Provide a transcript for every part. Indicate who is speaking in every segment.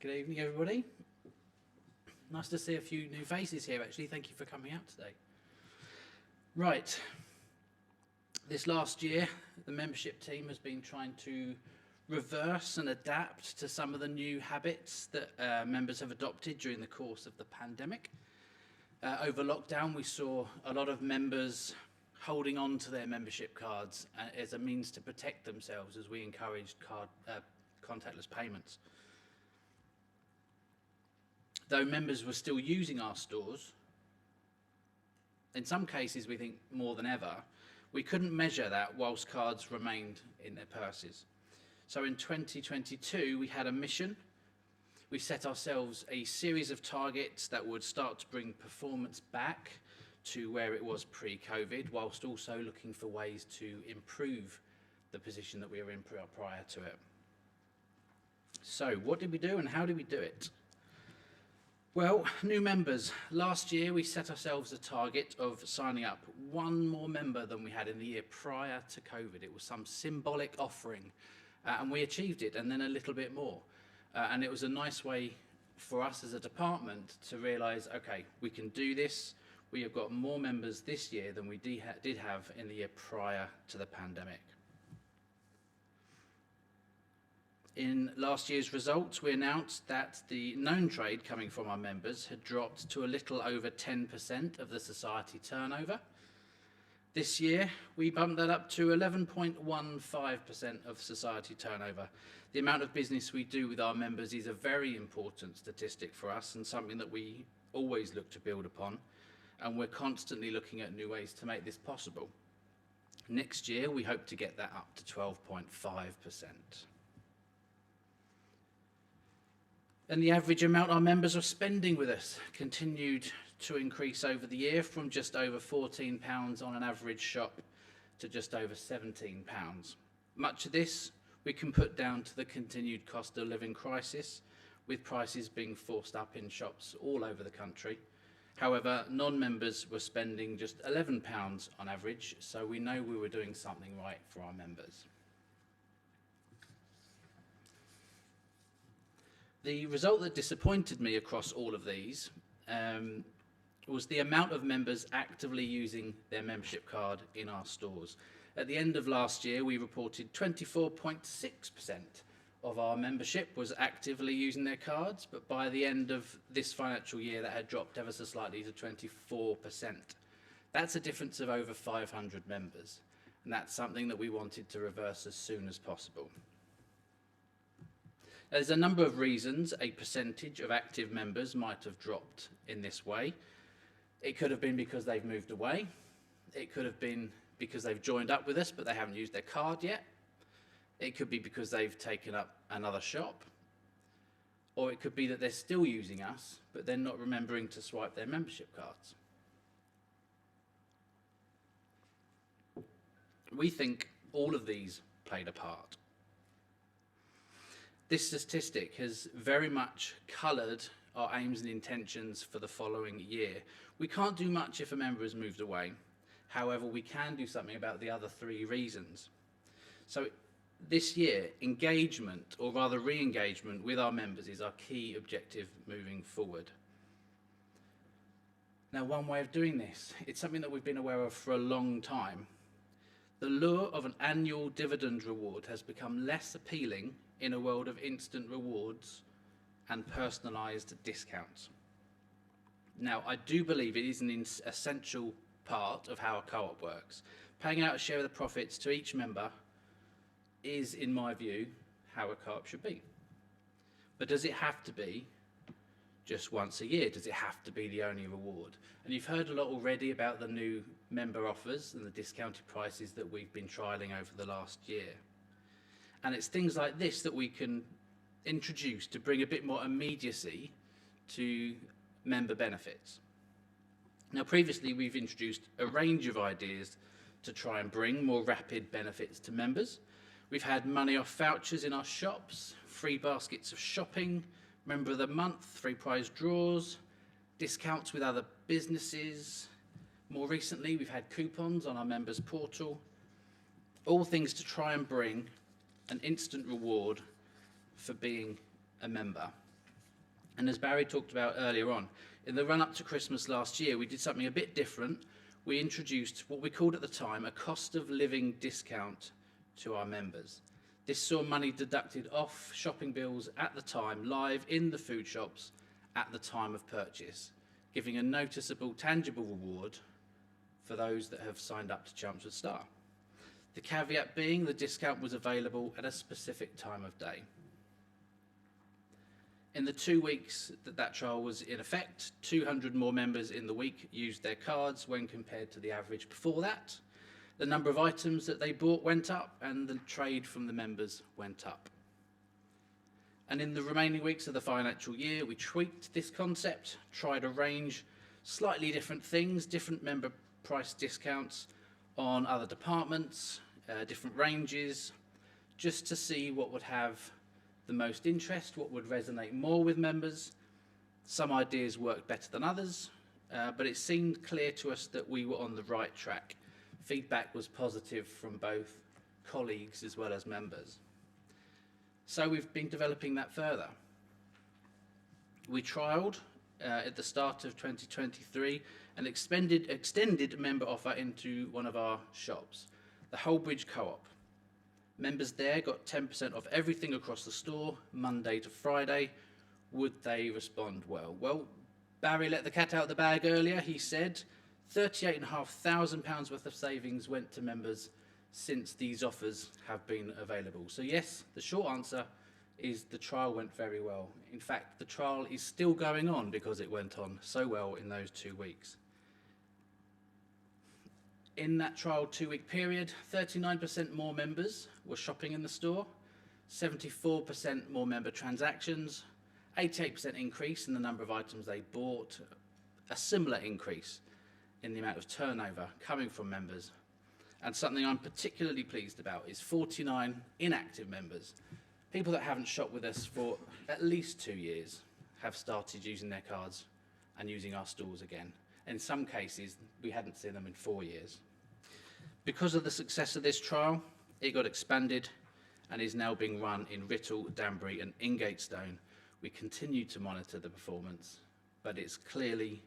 Speaker 1: Good evening, everybody. Nice to see a few new faces here, actually. Thank you for coming out today. Right. This last year, the membership team has been trying to reverse and adapt to some of the new habits that members have adopted during the course of the pandemic. Over lockdown, we saw a lot of members holding on to their membership cards as a means to protect themselves as we encouraged contactless payments. Though members were still using our stores, in some cases we think more than ever, we couldn't measure that whilst cards remained in their purses. So in 2022 we had a mission. We set ourselves a series of targets that would start to bring performance back to where it was pre-COVID, whilst also looking for ways to improve the position that we were in prior to it. So what did we do and how did we do it? Well, new members. Last year we set ourselves a target of signing up one more member than we had in the year prior to COVID. It was some symbolic offering and we achieved it, and then a little bit more. And it was a nice way for us as a department to realise, okay, we can do this. We have got more members this year than we did have in the year prior to the pandemic. In last year's results, we announced that the known trade coming from our members had dropped to a little over 10% of the society turnover. This year, we bumped that up to 11.15% of society turnover. The amount of business we do with our members is a very important statistic for us and something that we always look to build upon, and we're constantly looking at new ways to make this possible. Next year, we hope to get that up to 12.5%. And the average amount our members are spending with us continued to increase over the year, from just over £14 on an average shop to just over £17. Much of this we can put down to the continued cost of living crisis, with prices being forced up in shops all over the country. However, non-members were spending just £11 on average, so we know we were doing something right for our members. The result that disappointed me across all of these was the amount of members actively using their membership card in our stores. At the end of last year, we reported 24.6% of our membership was actively using their cards, but by the end of this financial year, that had dropped ever so slightly to 24%. That's a difference of over 500 members, and that's something that we wanted to reverse as soon as possible. There's a number of reasons a percentage of active members might have dropped in this way. It could have been because they've moved away. It could have been because they've joined up with us but they haven't used their card yet. It could be because they've taken up another shop. Or it could be that they're still using us but they're not remembering to swipe their membership cards. We think all of these played a part. This statistic has very much coloured our aims and intentions for the following year. We can't do much if a member has moved away. However, we can do something about the other three reasons. So this year, engagement, or rather re-engagement with our members, is our key objective moving forward. Now, one way of doing this, it's something that we've been aware of for a long time. The lure of an annual dividend reward has become less appealing in a world of instant rewards and personalised discounts. Now, I do believe it is an essential part of how a co-op works. Paying out a share of the profits to each member is, in my view, how a co-op should be. But does it have to be just once a year? Does it have to be the only reward? And you've heard a lot already about the new member offers and the discounted prices that we've been trialling over the last year. And it's things like this that we can introduce to bring a bit more immediacy to member benefits. Now, previously we've introduced a range of ideas to try and bring more rapid benefits to members. We've had money off vouchers in our shops, free baskets of shopping, member of the month, free prize draws, discounts with other businesses. More recently, we've had coupons on our members portal. All things to try and bring an instant reward for being a member. And as Barry talked about earlier on, in the run-up to Christmas last year, we did something a bit different. We introduced what we called at the time a cost of living discount to our members. This saw money deducted off shopping bills at the time, live in the food shops at the time of purchase, giving a noticeable, tangible reward for those that have signed up to Chelmsford Star. The caveat being the discount was available at a specific time of day. In the 2 weeks that trial was in effect, 200 more members in the week used their cards when compared to the average before that. The number of items that they bought went up and the trade from the members went up. And in the remaining weeks of the financial year, we tweaked this concept, tried a range, slightly different things, different member price discounts on other departments, different ranges, just to see what would have the most interest, what would resonate more with members. Some ideas worked better than others, but it seemed clear to us that we were on the right track. Feedback was positive from both colleagues as well as members. So we've been developing that further. We trialled at the start of 2023 an extended member offer into one of our shops, the Holbridge Co-op. Members there got 10% off everything across the store, Monday to Friday. Would they respond well? Well, Barry let the cat out of the bag earlier. He said £38,500 worth of savings went to members since these offers have been available. So yes, the short answer is the trial went very well. In fact, the trial is still going on because it went on so well in those 2 weeks. In that trial 2-week period, 39% more members were shopping in the store, 74% more member transactions, 88% increase in the number of items they bought, a similar increase in the amount of turnover coming from members. And something I'm particularly pleased about is 49 inactive members, people that haven't shopped with us for at least 2 years, have started using their cards and using our stores again. In some cases, we hadn't seen them in 4 years. Because of the success of this trial, it got expanded and is now being run in Writtle, Danbury and Ingatestone. We continue to monitor the performance, but it's clearly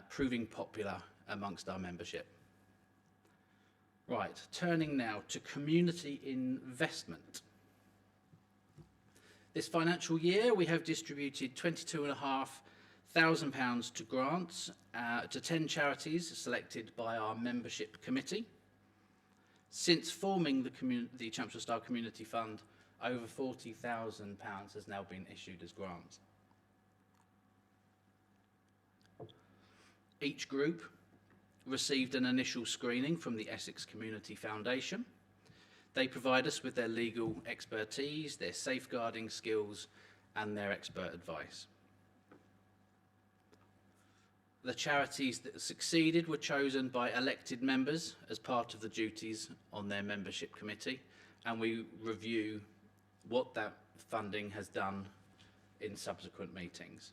Speaker 1: proving popular amongst our membership. Right, turning now to community investment. This financial year, we have distributed £22,500 to grants to 10 charities selected by our membership committee. Since forming the Chelmsford Star Community Fund, over £40,000 has now been issued as grants. Each group received an initial screening from the Essex Community Foundation. They provide us with their legal expertise, their safeguarding skills, and their expert advice. The charities that succeeded were chosen by elected members as part of the duties on their membership committee, and we review what that funding has done in subsequent meetings.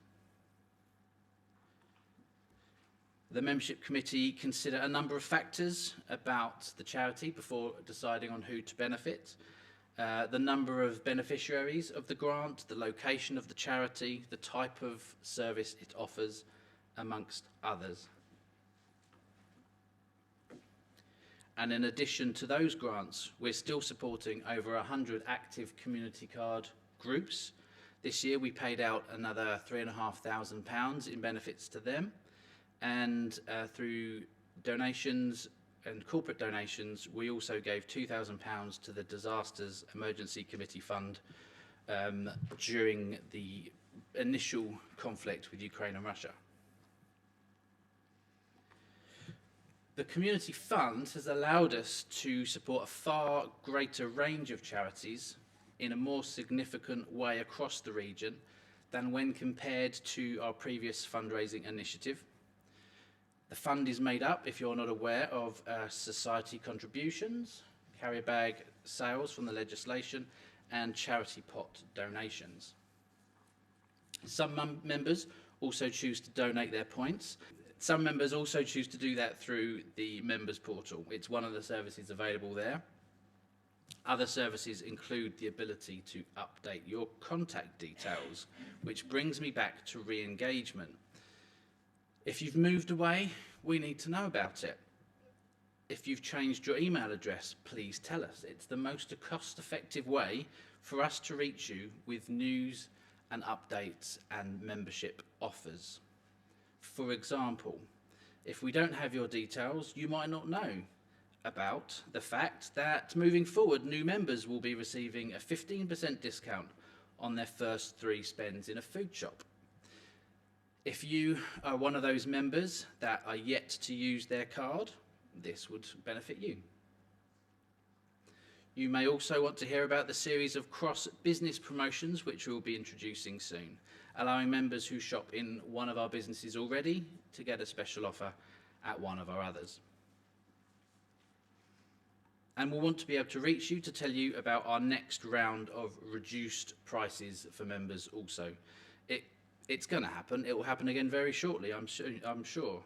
Speaker 1: The membership committee consider a number of factors about the charity before deciding on who to benefit. The number of beneficiaries of the grant, the location of the charity, the type of service it offers, amongst others. And in addition to those grants, we're still supporting over 100 active community card groups. This year we paid out another £3,500 in benefits to them, and through donations and corporate donations, we also gave £2,000 to the Disasters Emergency Committee Fund during the initial conflict with Ukraine and Russia. The Community Fund has allowed us to support a far greater range of charities in a more significant way across the region than when compared to our previous fundraising initiative. The fund is made up, if you're not aware, of society contributions, carrier bag sales from the legislation, and charity pot donations. Some members also choose to donate their points. Some members also choose to do that through the members portal. It's one of the services available there. Other services include the ability to update your contact details, which brings me back to re-engagement. If you've moved away, we need to know about it. If you've changed your email address, please tell us. It's the most cost-effective way for us to reach you with news and updates and membership offers. For example, if we don't have your details, you might not know about the fact that moving forward, new members will be receiving a 15% discount on their first 3 spends in a food shop. If you are one of those members that are yet to use their card, this would benefit you. You may also want to hear about the series of cross-business promotions which we will be introducing soon, allowing members who shop in one of our businesses already to get a special offer at one of our others. And we'll want to be able to reach you to tell you about our next round of reduced prices for members also. It's going to happen. It will happen again very shortly, I'm sure.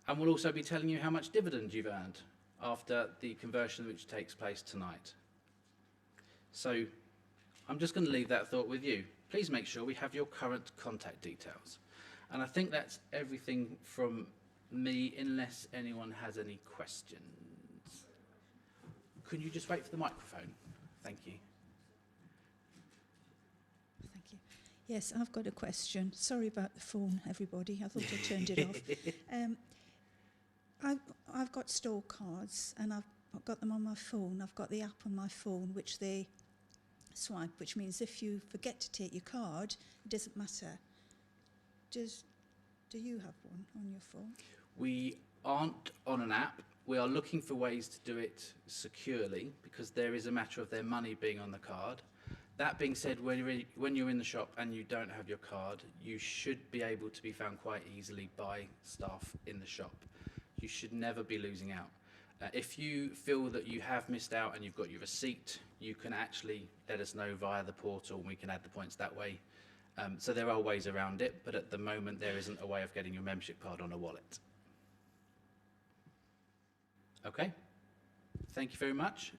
Speaker 1: And we'll also be telling you how much dividend you've earned after the conversion which takes place tonight. So I'm just going to leave that thought with you. Please make sure we have your current contact details. And I think that's everything from me, unless anyone has any questions. Can you just wait for the microphone? Thank you.
Speaker 2: Thank you. Yes, I've got a question. Sorry about the phone, everybody. I thought I turned it off. I've got store cards, and I've got them on my phone. I've got the app on my phone, which they swipe, which means if you forget to take your card, it doesn't matter. Do you have one on your phone?
Speaker 1: We aren't on an app. We are looking for ways to do it securely, because there is a matter of their money being on the card. That being said, when you're in the shop and you don't have your card, you should be able to be found quite easily by staff in the shop. You should never be losing out. If you feel that you have missed out and you've got your receipt, you can actually let us know via the portal and we can add the points that way. So there are ways around it, but at the moment there isn't a way of getting your membership card on a wallet. Okay, thank you very much.